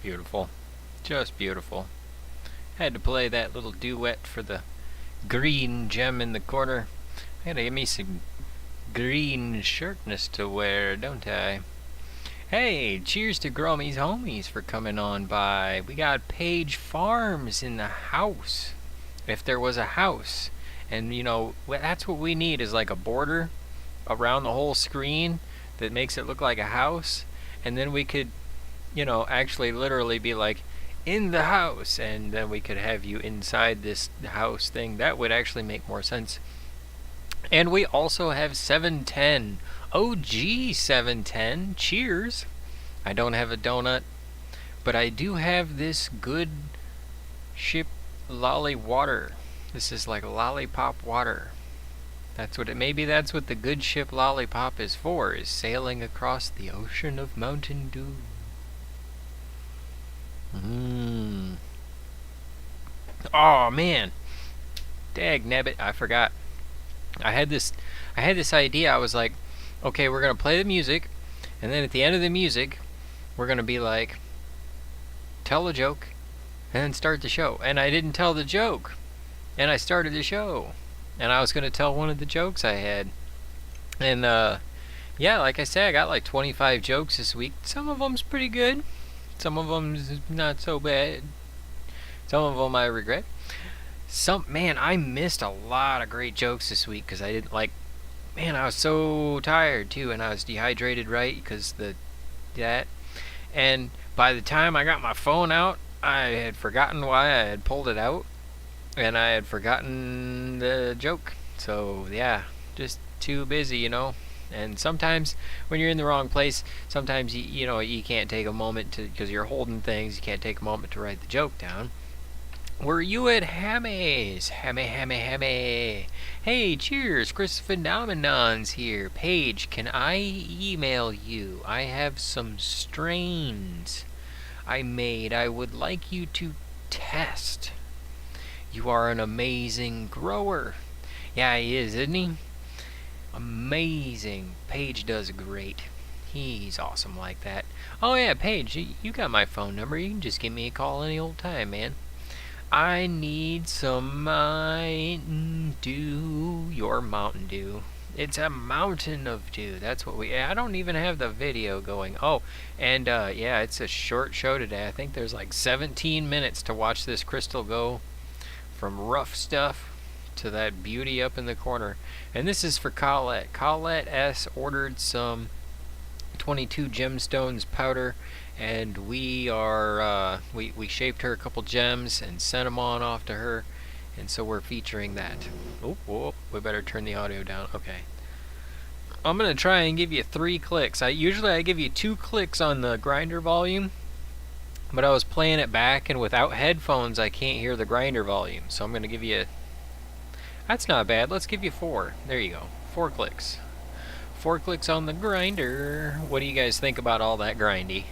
Beautiful. Just beautiful. Had to play that little duet for the green gem in the corner. I gotta give me some green shirtness to wear, don't I? Hey, cheers to Gromy's homies for coming on by. We got Page Farms in the house. If there was a house. And, you know, that's what we need is like a border around the whole screen that makes it look like a house. And then we could, you know, actually literally be like, in the house. And then we could have you inside this house thing. That would actually make more sense. And we also have 710. OG 710. Cheers. I don't have a donut, but I do have this good ship lolly water. This is like lollipop water. Maybe that's what the good ship lollipop is for, is sailing across the ocean of Mountain Dew. Oh man. Dag nabbit, I forgot. I had this idea. I was like, okay, we're gonna play the music, and then at the end of the music, we're gonna be like, tell a joke, and then start the show. And I didn't tell the joke, and I started the show, and I was gonna tell one of the jokes I had, and yeah, like I said, I got like 25 jokes this week. Some of them's pretty good, some of them's not so bad, some of them I regret. Man, I missed a lot of great jokes this week because I didn't like. Man, I was so tired too, and I was dehydrated, right? Because that, and by the time I got my phone out, I had forgotten why I had pulled it out, and I had forgotten the joke. So yeah, just too busy, you know. And sometimes when you're in the wrong place, sometimes you know you can't take a moment to, because you're holding things. You can't take a moment to write the joke down. Were you at Hammy's? Hammy. Hey, cheers. Chris Phenomenon's here. Paige, can I email you? I have some strains I made I would like you to test. You are an amazing grower. Yeah, he is, isn't he? Amazing. Paige does great. He's awesome like that. Oh yeah, Paige, you got my phone number. You can just give me a call any old time, man. I need some Mountain Dew. Your Mountain Dew. It's a mountain of dew. That's what I don't even have the video going. Oh, and yeah, it's a short show today. I think there's like 17 minutes to watch this crystal go from rough stuff to that beauty up in the corner. And this is for Colette. Colette S. ordered some 22 gemstones powder, and we shaped her a couple gems and sent them on off to her, and so we're featuring that. Oh, we better turn the audio down. Okay, I'm gonna try and give you 3 clicks. I give you 2 clicks on the grinder volume, but I was playing it back, and without headphones I can't hear the grinder volume, so I'm gonna give you. That's not bad. Let's give you 4. There you go. 4 clicks. 4 clicks on the grinder. What do you guys think about all that grindy?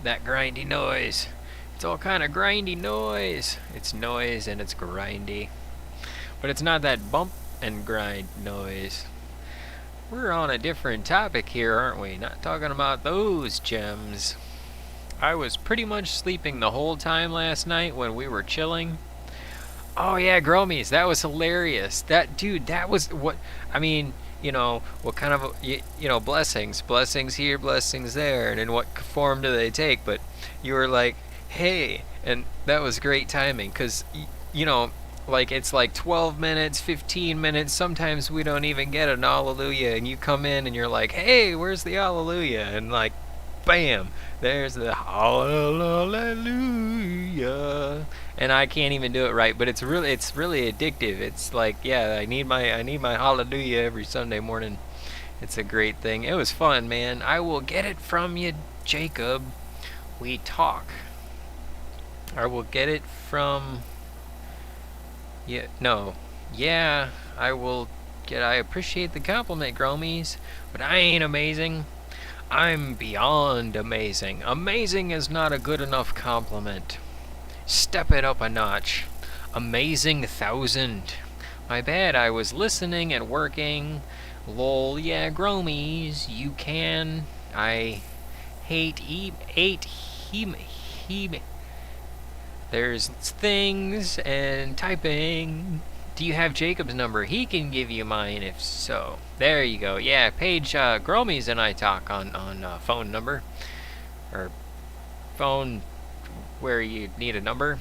That grindy noise. It's all kind of grindy noise. It's noise and it's grindy. But it's not that bump and grind noise. We're on a different topic here, aren't we? Not talking about those gems. I was pretty much sleeping the whole time last night when we were chilling. Oh yeah, Gromies, that was hilarious. That was what, I mean, you know, what kind of, you know, blessings here, blessings there, and in what form do they take? But you were like, hey, and that was great timing, because, you know, like, it's like 12 minutes, 15 minutes, sometimes we don't even get an hallelujah, and you come in and you're like, hey, where's the hallelujah? And like, bam, there's the hallelujah. And I can't even do it right, but it's really addictive. It's like, yeah, I need my hallelujah every Sunday morning. It's a great thing. It was fun, man. I will get it from you, Jacob. We talk. I will get it from. Yeah, no. Yeah, I will get. I appreciate the compliment, Gromies, but I ain't amazing. I'm beyond amazing. Amazing is not a good enough compliment. Step it up a notch. Amazing 1,000. My bad, I was listening and working. Lol, yeah, Gromies, you can. I hate There's things and typing. Do you have Jacob's number? He can give you mine if so. There you go. Yeah, Paige, Gromies and I talk on phone number. Or phone where you need a number.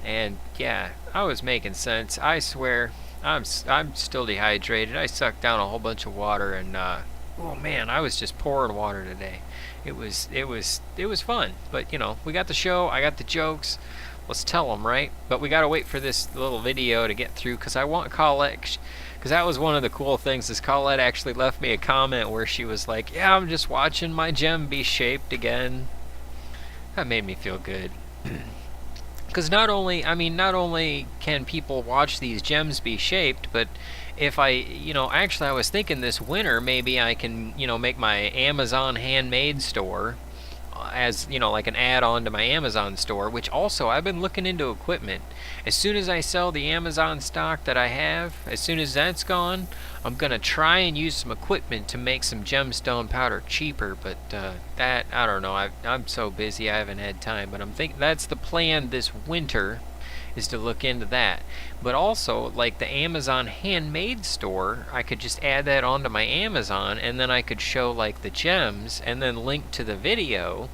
And yeah, I was making sense. I swear, I'm still dehydrated. I sucked down a whole bunch of water and oh man, I was just pouring water today. It was fun. But you know, we got the show. I got the jokes. Let's tell them, right? But we gotta wait for this little video to get through because I want Colette. Because that was one of the cool things is Colette actually left me a comment where she was like, "Yeah, I'm just watching my gem be shaped again." That made me feel good. Because not only can people watch these gems be shaped, but if actually I was thinking this winter maybe I can, make my Amazon handmade store as, like an add-on to my Amazon store, which also I've been looking into equipment. As soon as I sell the Amazon stock that I have, as soon as that's gone, I'm going to try and use some equipment to make some gemstone powder cheaper, but that, I don't know, I'm so busy I haven't had time, but I'm thinking that's the plan this winter, is to look into that. But also, like the Amazon handmade store, I could just add that onto my Amazon, and then I could show like the gems, and then link to the video,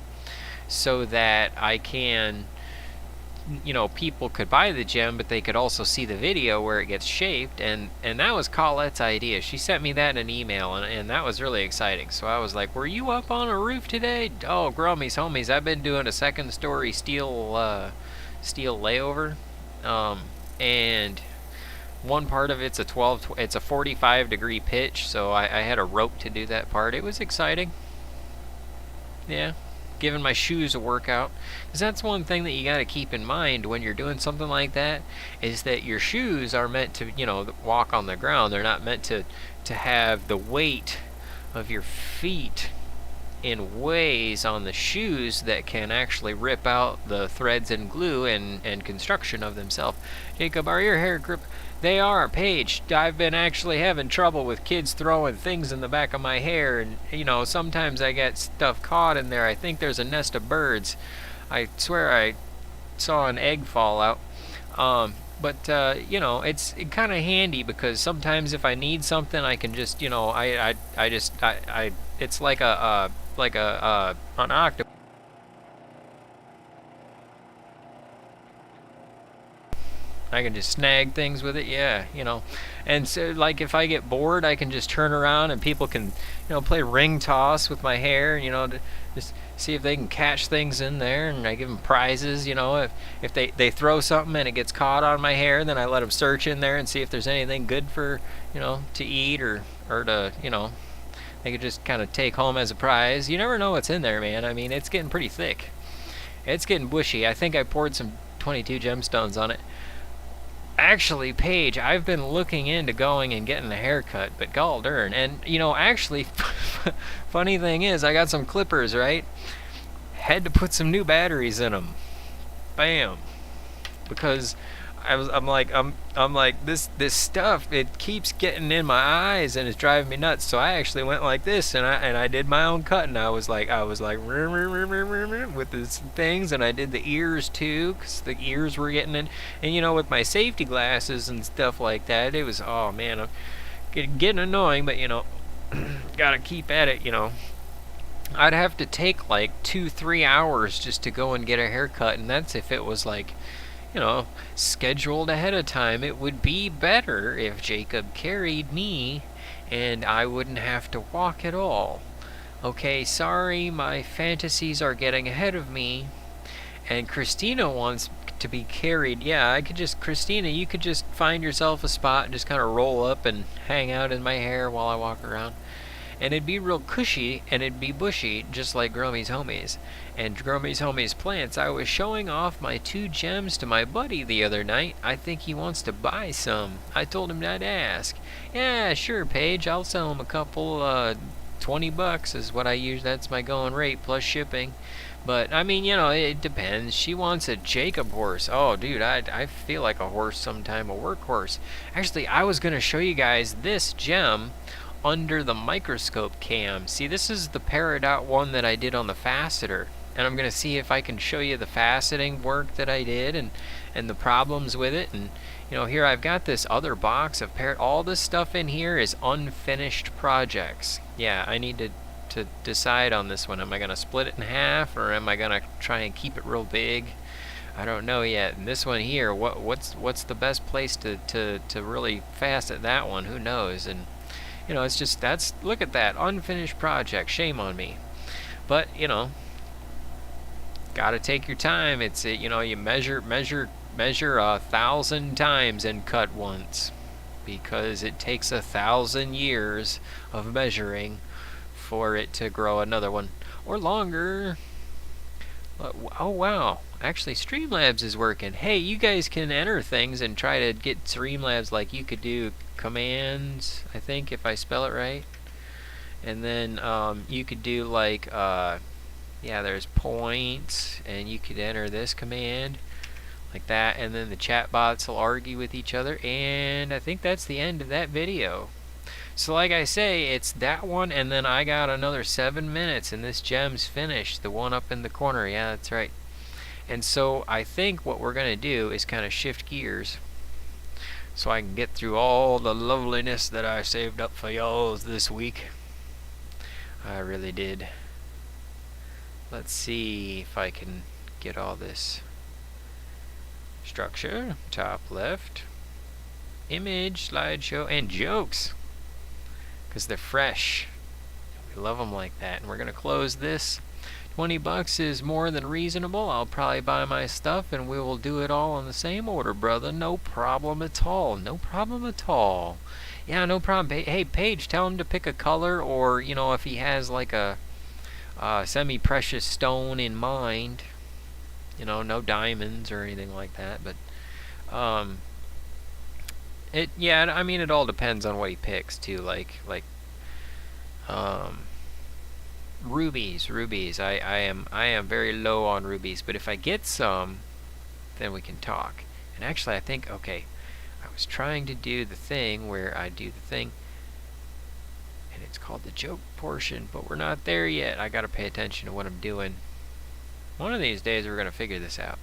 so that I can, people could buy the gem, but they could also see the video where it gets shaped, and that was Colette's idea. She sent me that in an email, and that was really exciting. So I was like, were you up on a roof today? Oh, Gromies, homies, I've been doing a second story steel layover. And one part of it's a 45 degree pitch, so I had a rope to do that part. It was exciting. Yeah, giving my shoes a workout, because that's one thing that you got to keep in mind when you're doing something like that, is that your shoes are meant to, walk on the ground. They're not meant to have the weight of your feet in ways on the shoes that can actually rip out the threads and glue and construction of themselves. Jacob, are your hair grip? They are, Paige. I've been actually having trouble with kids throwing things in the back of my hair, and sometimes I get stuff caught in there. I think there's a nest of birds. I swear I saw an egg fall out. But it's kind of handy because sometimes if I need something, I can just, it's like an octopus. I can just snag things with it, yeah, And so, like, if I get bored, I can just turn around and people can, play ring toss with my hair, to just see if they can catch things in there, and I give them prizes, if they throw something and it gets caught on my hair, then I let them search in there and see if there's anything good for, to eat or to, they could just kind of take home as a prize. You never know what's in there, man. I mean, it's getting pretty thick. It's getting bushy. I think I poured some 22 gemstones on it. Actually, Paige, I've been looking into going and getting a haircut, but gall darn. And, actually, funny thing is, I got some clippers, right? Had to put some new batteries in them. Bam. Because I'm like this stuff, it keeps getting in my eyes and it's driving me nuts. So I actually went like this and I did my own cut, and I was like with these things, and I did the ears too, because the ears were getting in, and with my safety glasses and stuff like that, it was, oh man, I'm getting annoying, but gotta keep at it. I'd have to take like 2-3 hours just to go and get a haircut, and that's if it was like scheduled ahead of time. It would be better if Jacob carried me and I wouldn't have to walk at all. Okay, sorry, my fantasies are getting ahead of me. And Christina wants to be carried. Yeah, Christina, you could just find yourself a spot and just kind of roll up and hang out in my hair while I walk around. And it'd be real cushy, and it'd be bushy, just like Gromy's Homies. And Gromy's Homies plants, I was showing off my 2 gems to my buddy the other night. I think he wants to buy some. I told him I'd ask. Yeah, sure, Paige, I'll sell him a couple, $20 is what I use. That's my going rate, plus shipping. But, I mean, it depends. She wants a Jacob horse. Oh, dude, I feel like a horse sometime, a workhorse. Actually, I was going to show you guys this gem under the microscope cam. See, this is the Peridot one that I did on the faceter. and I'm going to see if I can show you the faceting work that I did and the problems with it. And here I've got this other box of all this stuff in here is unfinished projects. Yeah, I need to decide on this one. Am I going to split it in half, or am I going to try and keep it real big? I don't know yet. And this one here, what's the best place to really facet that one? Who knows? And it's just, look at that unfinished project. Shame on me. But gotta take your time. It's you measure 1,000 times and cut once, because it takes 1,000 years of measuring for it to grow another one, or longer. Oh wow, actually Streamlabs is working. Hey, you guys can enter things and try to get Streamlabs, like you could do commands, I think, if I spell it right, and then you could do like yeah, there's points, and you could enter this command like that, and then the chat bots will argue with each other, and I think that's the end of that video. So like I say, it's that one, and then I got another 7 minutes, and this gem's finished, the one up in the corner. Yeah, that's right. And so I think what we're going to do is kind of shift gears so I can get through all the loveliness that I saved up for y'all this week. I really did. Let's see if I can get all this structure. Top left. Image, slideshow, and jokes. Because they're fresh. We love them like that. And we're going to close this. $20 is more than reasonable. I'll probably buy my stuff and we will do it all in the same order, brother. No problem at all. No problem at all. Yeah, no problem. Hey, Paige, tell him to pick a color, or, if he has like a semi-precious stone in mind. No diamonds or anything like that. But, yeah, I mean, it all depends on what he picks too. Like rubies. I am very low on rubies, but if I get some, then we can talk. And actually, I think, okay, I was trying to do the thing where I do the thing, and it's called the joke portion, but we're not there yet. I gotta pay attention to what I'm doing. One of these days we're gonna figure this out.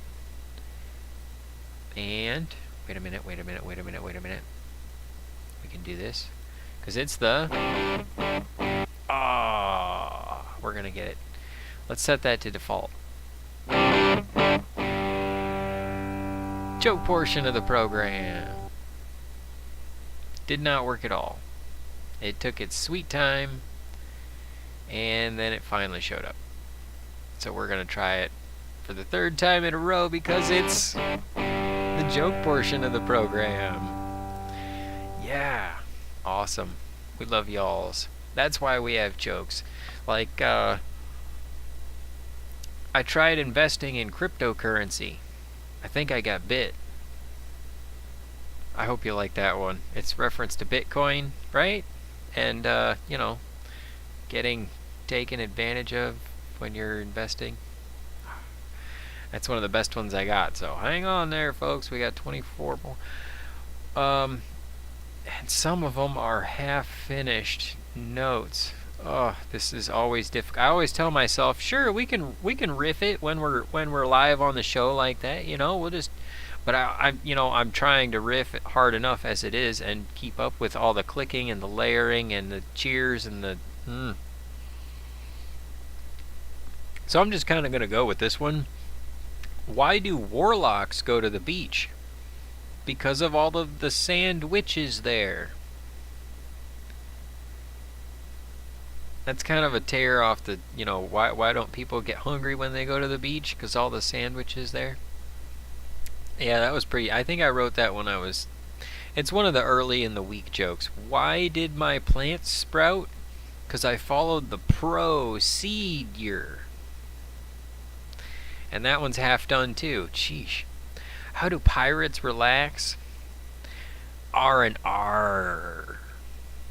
And wait a minute. We can do this, because it's the we're gonna get it. Let's set that to default. Joke portion of the program. Did not work at all. It took its sweet time, and then it finally showed up. So we're gonna try it for the 3rd time in a row, because it's the joke portion of the program. Yeah, awesome. We love y'alls. That's why we have jokes. Like, I tried investing in cryptocurrency. I think I got bit. I hope you like that one. It's reference to Bitcoin, right? And, getting taken advantage of when you're investing. That's one of the best ones I got. So hang on there, folks. We got 24 more. And some of them are half-finished notes. Oh, this is always difficult. I always tell myself, sure, we can riff it when we're live on the show like that. We'll just. But I'm trying to riff it hard enough as it is, and keep up with all the clicking and the layering and the cheers and the. So I'm just kind of gonna go with this one. Why do warlocks go to the beach? Because of all of the sand witches there. That's kind of a tear off the, why don't people get hungry when they go to the beach? Because all the sandwiches there. Yeah, that was pretty. I think I wrote that when I was. It's one of the early in the week jokes. Why did my plants sprout? Because I followed the procedure. And that one's half done too. Sheesh. How do pirates relax? R&R.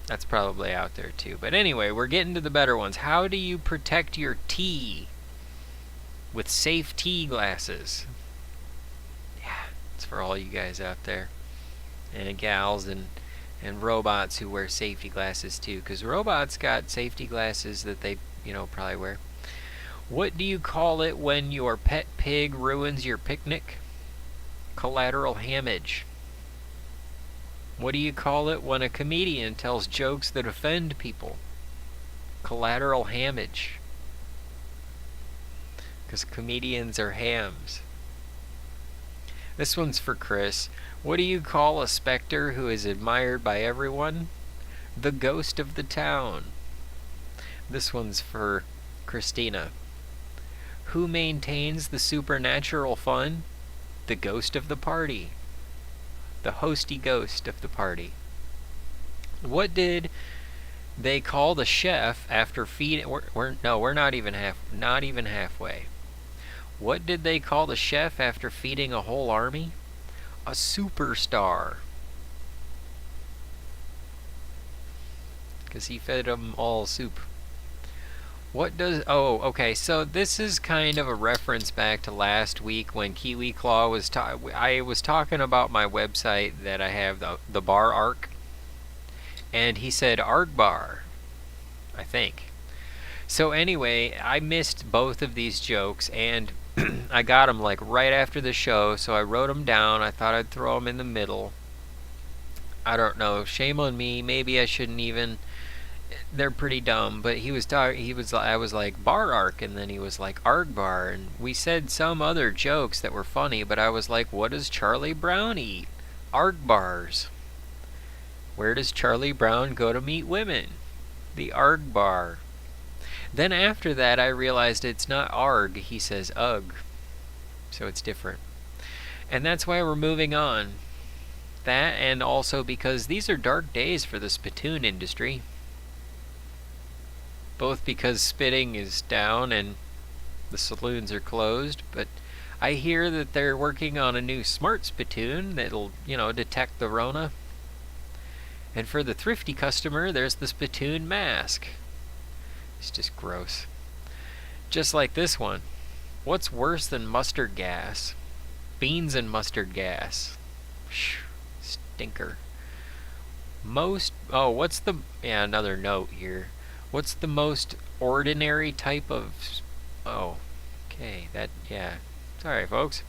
That's probably out there too. But anyway, we're getting to the better ones. How do you protect your tea with safe tea glasses? Yeah, it's for all you guys out there. And gals and robots who wear safety glasses too. Because robots got safety glasses that they, probably wear. What do you call it when your pet pig ruins your picnic? Collateral damage. What do you call it when a comedian tells jokes that offend people? Collateral damage. Because comedians are hams. This one's for Chris. What do you call a specter who is admired by everyone? The ghost of the town. This one's for Christina. Who maintains the supernatural fun? The ghost of the party. The hosty ghost of the party. What did they call the chef after feeding? We're not even halfway. What did they call the chef after feeding a whole army? A superstar. Because he fed them all soup. What does... Oh, okay, so this is kind of a reference back to last week when Kiwi Claw was... I was talking about my website that I have, the bar arc. And he said arc bar, I think. So anyway, I missed both of these jokes, and I got them like right after the show, so I wrote them down. I thought I'd throw them in the middle. I don't know. Shame on me. Maybe I shouldn't even... They're pretty dumb, but I was like bar arc, and then he was like arg bar, and we said some other jokes that were funny, but I was like, what does Charlie Brown eat? Arg bars. Where does Charlie Brown go to meet women? The arg bar. Then after that I realized it's not arg, he says ugh. So it's different. And that's why we're moving on. That, and also because these are dark days for the spittoon industry. Both because spitting is down and the saloons are closed, but I hear that they're working on a new smart spittoon that'll, detect the Rona. And for the thrifty customer, there's the spittoon mask. It's just gross. Just like this one. What's worse than mustard gas? Beans and mustard gas. Stinker. Another note here. What's the most ordinary type of... Oh, okay, sorry, folks.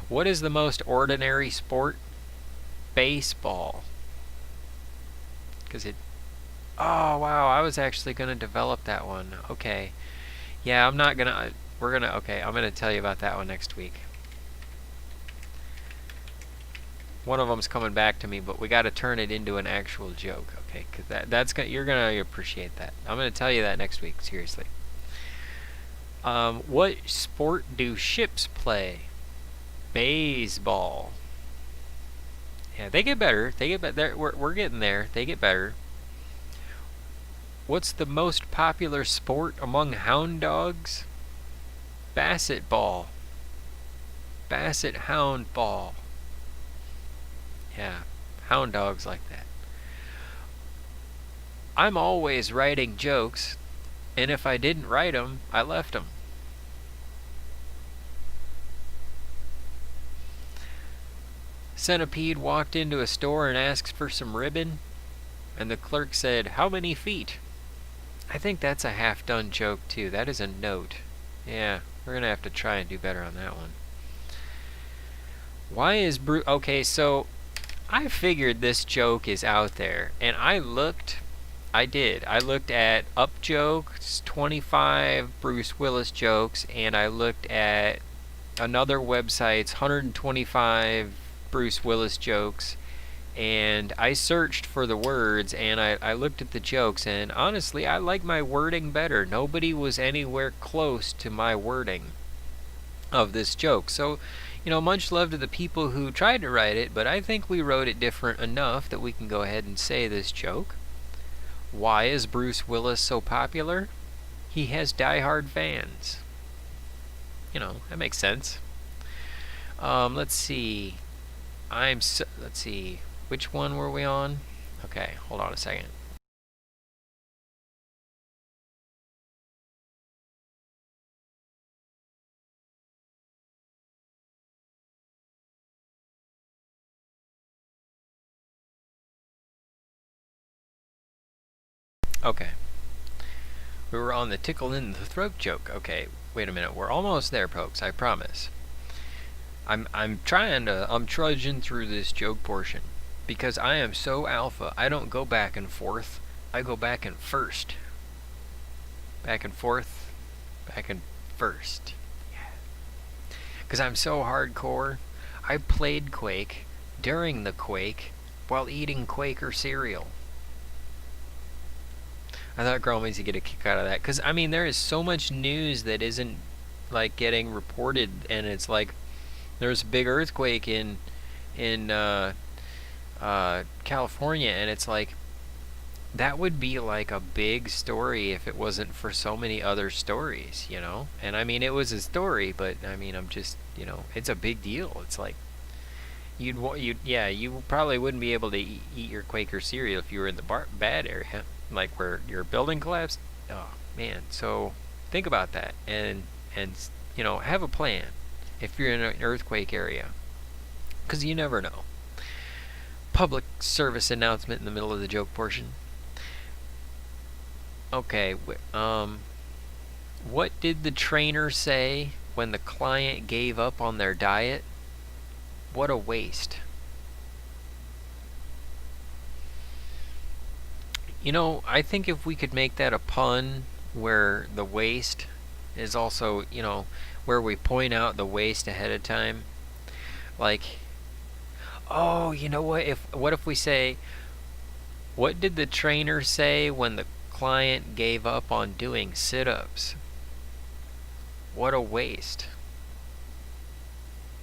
What is the most ordinary sport? Baseball. Because it... Oh, wow, I was actually going to develop that one. Okay. Yeah, I'm not going to... Okay, I'm going to tell you about that one next week. One of them's coming back to me, but we got to turn it into an actual joke, okay? Because you're gonna appreciate that. I'm gonna tell you that next week, seriously. What sport do ships play? Baseball. Yeah, they get better. We're getting there. They get better. What's the most popular sport among hound dogs? Basset ball. Basset hound ball. Yeah, hound dogs like that. I'm always writing jokes, and if I didn't write them, I left them. Centipede walked into a store and asked for some ribbon, and the clerk said, "How many feet?" I think that's a half-done joke, too. That is a note. Yeah, we're going to have to try and do better on that one. Why is Bruce... Okay, so... I figured this joke is out there, and I looked at Up Jokes, 25 Bruce Willis jokes, and I looked at another website's 125 Bruce Willis jokes, and I searched for the words, and I looked at the jokes, and honestly, I like my wording better. Nobody was anywhere close to my wording of this joke, so... much love to the people who tried to write it, but I think we wrote it different enough that we can go ahead and say this joke. Why is Bruce Willis so popular? He has diehard fans. That makes sense. Let's see. Let's see. Which one were we on? Okay, hold on a second. Okay. We were on the tickle in the throat joke. Okay, wait a minute. We're almost there, folks. I promise. I'm trudging through this joke portion because I am so alpha. I don't go back and forth. I go back and first. Back and forth. Back and first. Yeah. Because I'm so hardcore. I played Quake during the Quake while eating Quaker cereal. I thought Gromies would get a kick out of that. Because, I mean, there is so much news that isn't, like, getting reported. And it's like, there's a big earthquake in California. And it's like, that would be, like, a big story if it wasn't for so many other stories, you know? And, I mean, it was a story, but, I mean, I'm just, you know, it's a big deal. It's like, you probably wouldn't be able to eat your Quaker cereal if you were in the bad area. Like where your building collapsed. Oh man, so think about that and you know, have a plan if you're in an earthquake area, because you never know. Public service announcement in the middle of the joke portion. Okay, what did the trainer say when the client gave up on their diet? What a waste. You know, I think if we could make that a pun where the waste is also, you know, where we point out the waste ahead of time. Like, oh, you know what? What if we say, what did the trainer say when the client gave up on doing sit-ups? What a waste.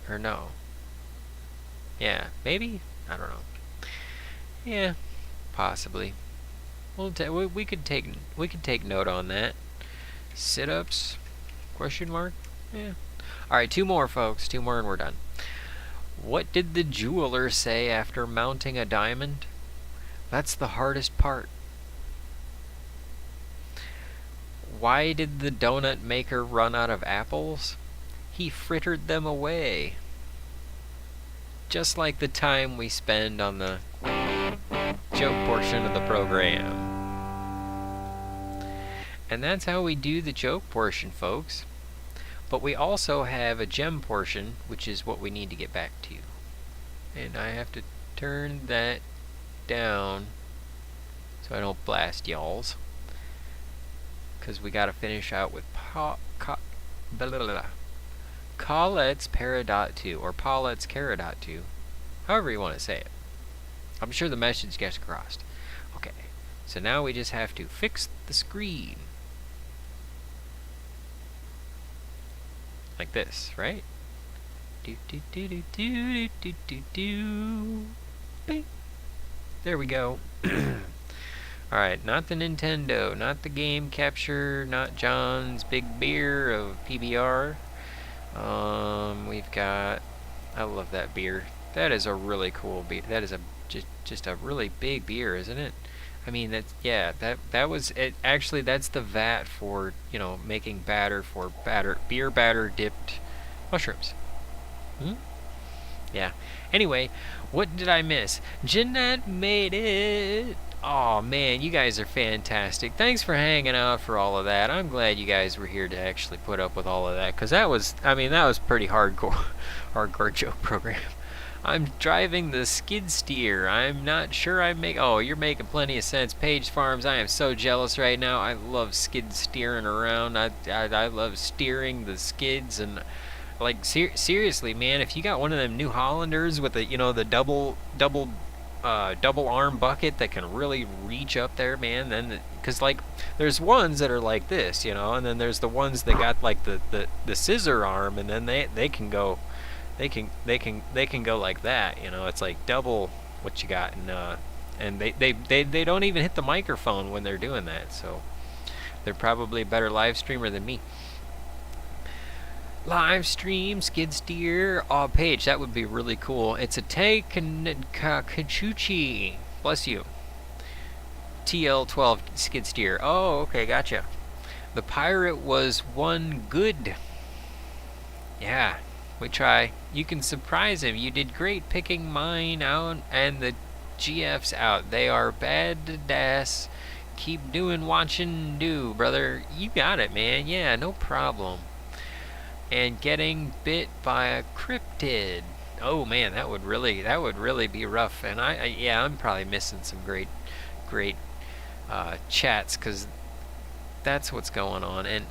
Or no. Yeah, maybe? I don't know. Yeah, possibly. We could take note on that. Sit-ups? Question mark? Yeah. All right, two more, folks. Two more, and we're done. What did the jeweler say after mounting a diamond? That's the hardest part. Why did the donut maker run out of apples? He frittered them away. Just like the time we spend on the joke portion of the program. And that's how we do the joke portion, folks. But we also have a gem portion, which is what we need to get back to. And I have to turn that down so I don't blast y'alls. Because we got to finish out with Paulette's Peridot 2, or Paulette's Caradot 2, however you want to say it. I'm sure the message gets crossed. Okay, so now we just have to fix the screen. Like this, right? Do do do do do do do do. Bing. There we go. Alright, not the Nintendo, not the game capture, not John's big beer of PBR. We've got, I love that beer. That is a really cool beer. That is just a really big beer, isn't it? I mean, that was it. Actually, that's the vat for, you know, making beer batter dipped mushrooms. Yeah. Anyway, what did I miss? Jeanette made it. Oh man, you guys are fantastic. Thanks for hanging out for all of that. I'm glad you guys were here to actually put up with all of that, because that was pretty hardcore joke program. I'm driving the skid steer. I'm not sure oh, you're making plenty of sense. Page Farms, I am so jealous right now. I love skid steering around. I love steering the skids, and like seriously, man, if you got one of them New Hollanders with the, you know, the double arm bucket that can really reach up there, man, then, because like there's ones that are like this, you know, and then there's the ones that got like the scissor arm, and then they can go like that, you know. It's like double what you got, and they don't even hit the microphone when they're doing that, so they're probably a better live streamer than me. Live stream skid steer. Oh, Paige, that would be really cool. It's a Kachuchi. Bless you. TL12 skid steer. Oh, okay, gotcha. The pirate was one good. Yeah, we try. You can surprise him. You did great picking mine out and the GFs out. They are badass. Keep doing watching do, brother. You got it, man. Yeah, no problem. And getting bit by a cryptid. Oh man, that would really be rough. And yeah, I'm probably missing some great chats, because that's what's going on. And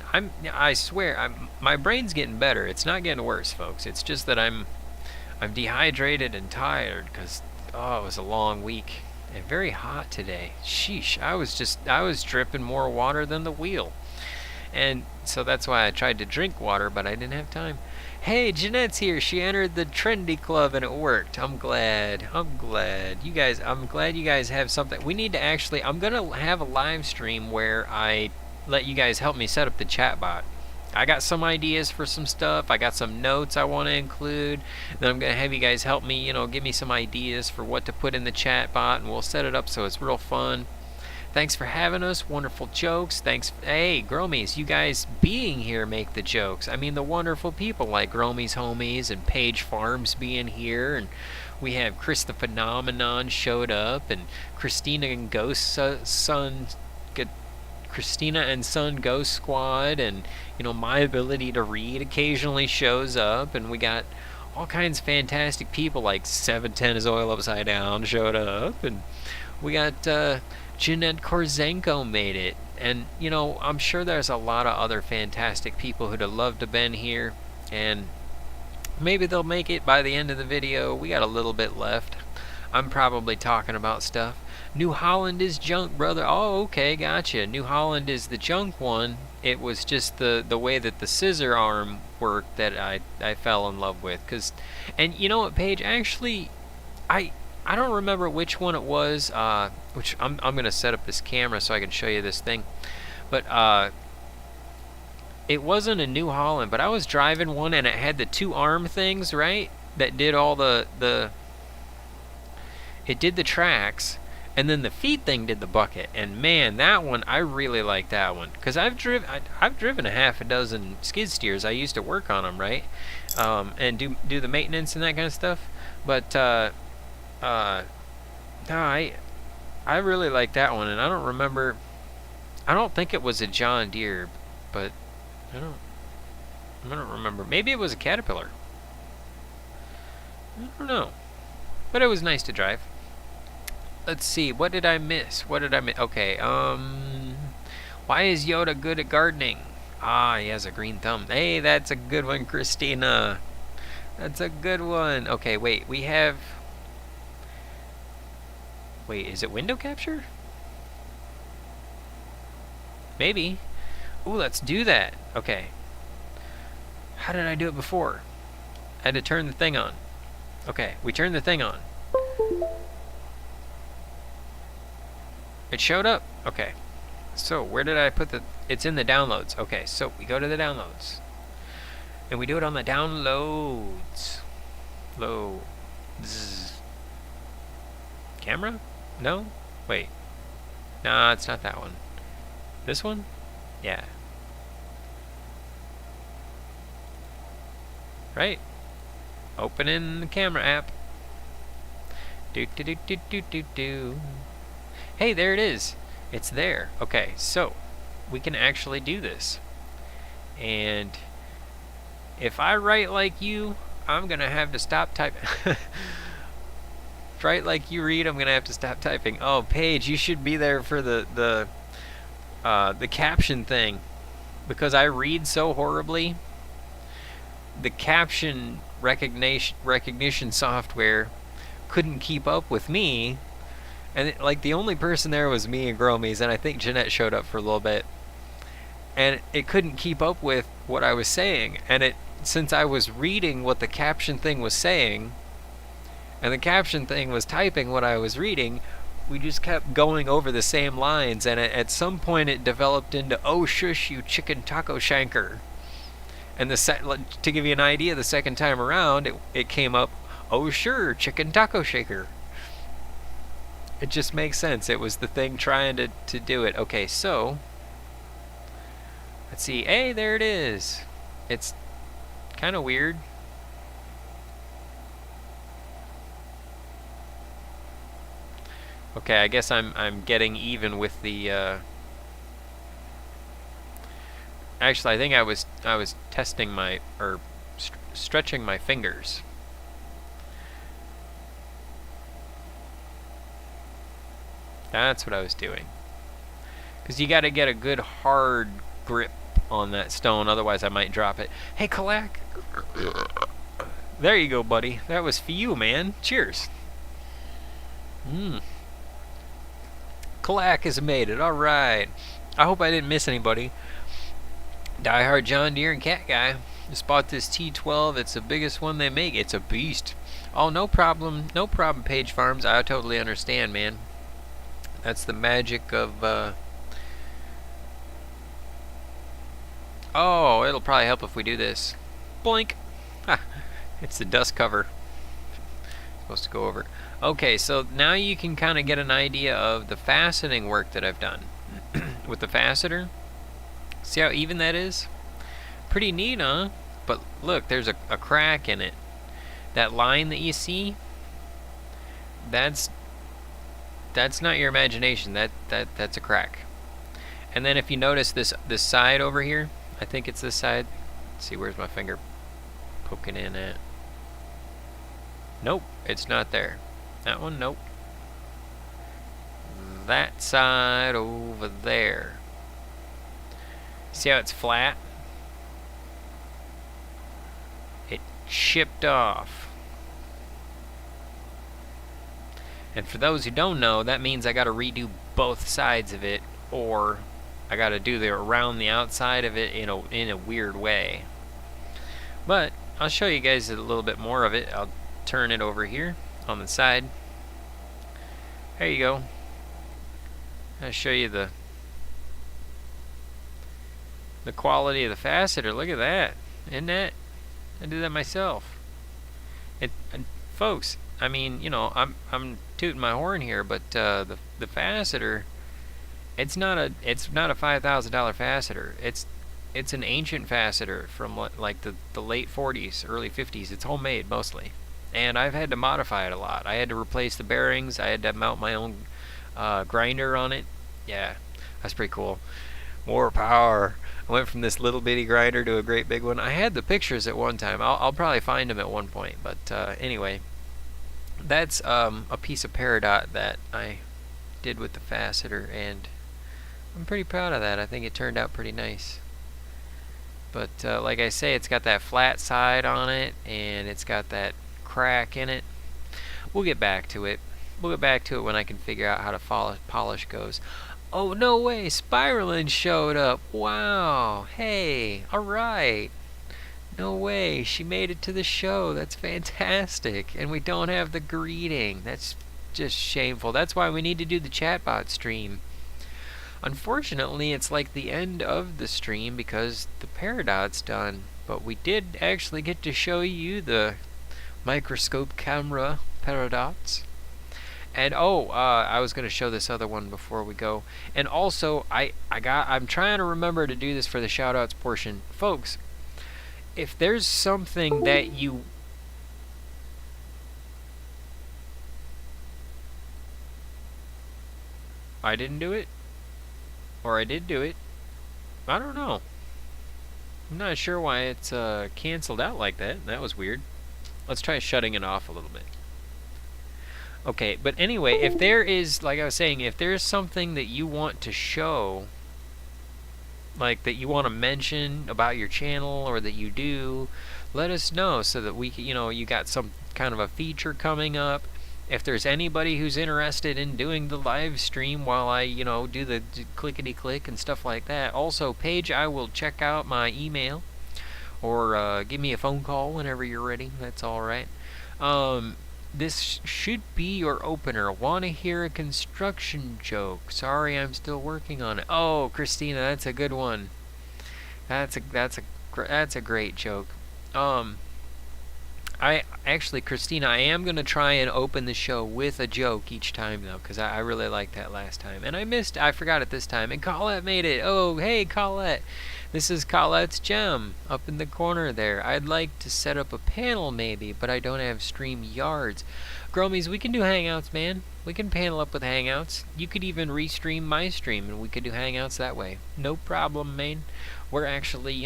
I swear, my brain's getting better. It's not getting worse, folks. It's just that I'm dehydrated and tired, because it was a long week and very hot today. Sheesh, I was dripping more water than the wheel. And so that's why I tried to drink water, but I didn't have time. Hey, Jeanette's here. She entered the trendy club and it worked. I'm glad. I'm glad you guys have something. We need to actually, I'm going to have a live stream where I let you guys help me set up the chat bot. I got some ideas for some stuff. I got some notes I want to include. Then I'm going to have you guys help me, give me some ideas for what to put in the chat bot, and we'll set it up so it's real fun. Thanks for having us. Wonderful jokes. Thanks. Hey, Gromies, you guys being here make the jokes. I mean, the wonderful people like Gromies Homies and Paige Farms being here. And we have Chris the Phenomenon showed up. And Christina and Christina and Son Ghost Squad. And, my ability to read occasionally shows up. And we got all kinds of fantastic people like 710 is Oil Upside Down showed up. And we got... Jeanette Korzenko made it. And, I'm sure there's a lot of other fantastic people who'd have loved to have been here. And maybe they'll make it by the end of the video. We got a little bit left. I'm probably talking about stuff. New Holland is junk, brother. Oh, okay, gotcha. New Holland is the junk one. It was just the way that the scissor arm worked that I fell in love with. And you know what, Paige? Actually, I don't remember which one it was, which I'm going to set up this camera so I can show you this thing. But it wasn't a New Holland, but I was driving one and it had the two arm things, right? That did all it did the tracks, and then the feet thing did the bucket. And man, that one, I really like that one. Because I've driven a half a dozen skid steers. I used to work on them, right? And do the maintenance and that kind of stuff. But... no, I really like that one, and I don't think it was a John Deere, but I don't remember. Maybe it was a Caterpillar. I don't know, but it was nice to drive. Let's see, what did I miss? Okay, why is Yoda good at gardening? He has a green thumb. Hey, that's a good one, Christina. That's a good one. Okay, wait, Wait, is it window capture? Maybe. Ooh, let's do that. Okay. How did I do it before? I had to turn the thing on. Okay, we turned the thing on. It showed up. Okay. So, where did I put it's in the downloads. Okay, so we go to the downloads. And we do it on the downloads. Camera? No? Wait. Nah, it's not that one. This one? Yeah. Right? Opening the camera app. Do. Hey, there it is. It's there. Okay, so we can actually do this. And if I write like you, I'm gonna have to stop typing. Write like you read, I'm gonna have to stop typing. Oh, Paige, you should be there for the caption thing, because I read so horribly. The caption recognition software couldn't keep up with me, and the only person there was me and Gromies, and I think Jeanette showed up for a little bit, and it couldn't keep up with what I was saying, and since I was reading what the caption thing was saying, and the caption thing was typing what I was reading, we just kept going over the same lines, and at some point it developed into, "Oh shush, you chicken taco shanker." And to give you an idea, the second time around, it came up, "Oh sure, chicken taco shaker." It just makes sense. It was the thing trying to do it. Okay, so let's see. Hey, there it is. It's kind of weird. Okay, I guess I'm getting even with the. Actually, I think I was testing my or stretching my fingers. That's what I was doing. Because you got to get a good hard grip on that stone, otherwise I might drop it. Hey, Kalak. There you go, buddy. That was for you, man. Cheers. Kalak has made it. All right. I hope I didn't miss anybody. Diehard John Deere and Cat Guy. Just bought this T12. It's the biggest one they make. It's a beast. Oh, no problem. No problem, Page Farms. I totally understand, man. That's the magic of... Oh, it'll probably help if we do this. Blink. Ha. It's the dust cover. Supposed to go over. Okay, so now you can kind of get an idea of the faceting work that I've done with the faceter. See how even that is? Pretty neat, huh? But look, there's a crack in it. That line that you see, that's not your imagination. That's a crack. And then if you notice this side over here, I think it's this side. Let's see, where's my finger poking in at? Nope, it's not there. That one, nope. That side over there. See how it's flat? It chipped off. And for those who don't know, that means I gotta redo both sides of it, or I gotta do the around the outside of it in a weird way. But I'll show you guys a little bit more of it. I'll turn it over here on the side. There you go. I'll show you the quality of the faceter. Look at that. Isn't that? I did that myself. And folks, I mean, you know, I'm tooting my horn here, but the faceter, it's not a $5,000 faceter. It's an ancient faceter from like the late 40s, early 50s. It's homemade mostly, and I've had to modify it a lot. I had to replace the bearings. I had to mount my own grinder on it. Yeah, that's pretty cool. More power. I went from this little bitty grinder to a great big one. I had the pictures at one time. I'll probably find them at one point. But anyway, that's a piece of Peridot that I did with the faceter, and I'm pretty proud of that. I think it turned out pretty nice. But like I say, it's got that flat side on it, and it's got that crack in it. We'll get back to it. We'll get back to it when I can figure out how to polish goes. Oh, no way, Spiralin showed up. Wow. Hey, alright. No way, she made it to the show. That's fantastic. And we don't have the greeting. That's just shameful. That's why we need to do the chatbot stream. Unfortunately, it's like the end of the stream because the Peridot's done. But we did actually get to show you the microscope camera Peridots. And I was gonna show this other one before we go. And also, I'm trying to remember to do this for the shoutouts portion, folks. If there's something that I didn't do it, or I did do it, I don't know. I'm not sure why it's canceled out like that. That was weird. Let's try shutting it off a little bit. Okay, but anyway, if there is, like I was saying, if there's something that you want to show, like that you want to mention about your channel or that you do, let us know so that we can, you got some kind of a feature coming up. If there's anybody who's interested in doing the live stream while I, do the clickety click and stuff like that. Also, Paige, I will check out my email or give me a phone call whenever you're ready. That's all right. This should be your opener. Want to hear a construction joke? Sorry, I'm still working on it. Oh, Christina, that's a good one. That's a great joke. Christina, I am gonna try and open the show with a joke each time though, because I really liked that last time, and I forgot it this time. And Colette made it. Oh, hey Colette, This is Colette's Gem, up in the corner there. I'd like to set up a panel maybe, but I don't have stream yards. Gromies, we can do Hangouts, man. We can panel up with Hangouts. You could even restream my stream, and we could do Hangouts that way. No problem, man. We're actually,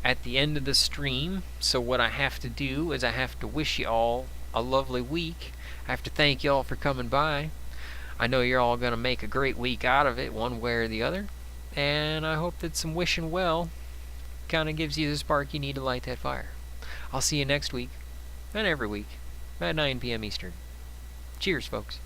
at the end of the stream, so what I have to do is I have to wish you all a lovely week. I have to thank you all for coming by. I know you're all going to make a great week out of it, one way or the other. And I hope that some wishing well kind of gives you the spark you need to light that fire. I'll see you next week, and every week, at 9 p.m. Eastern. Cheers, folks.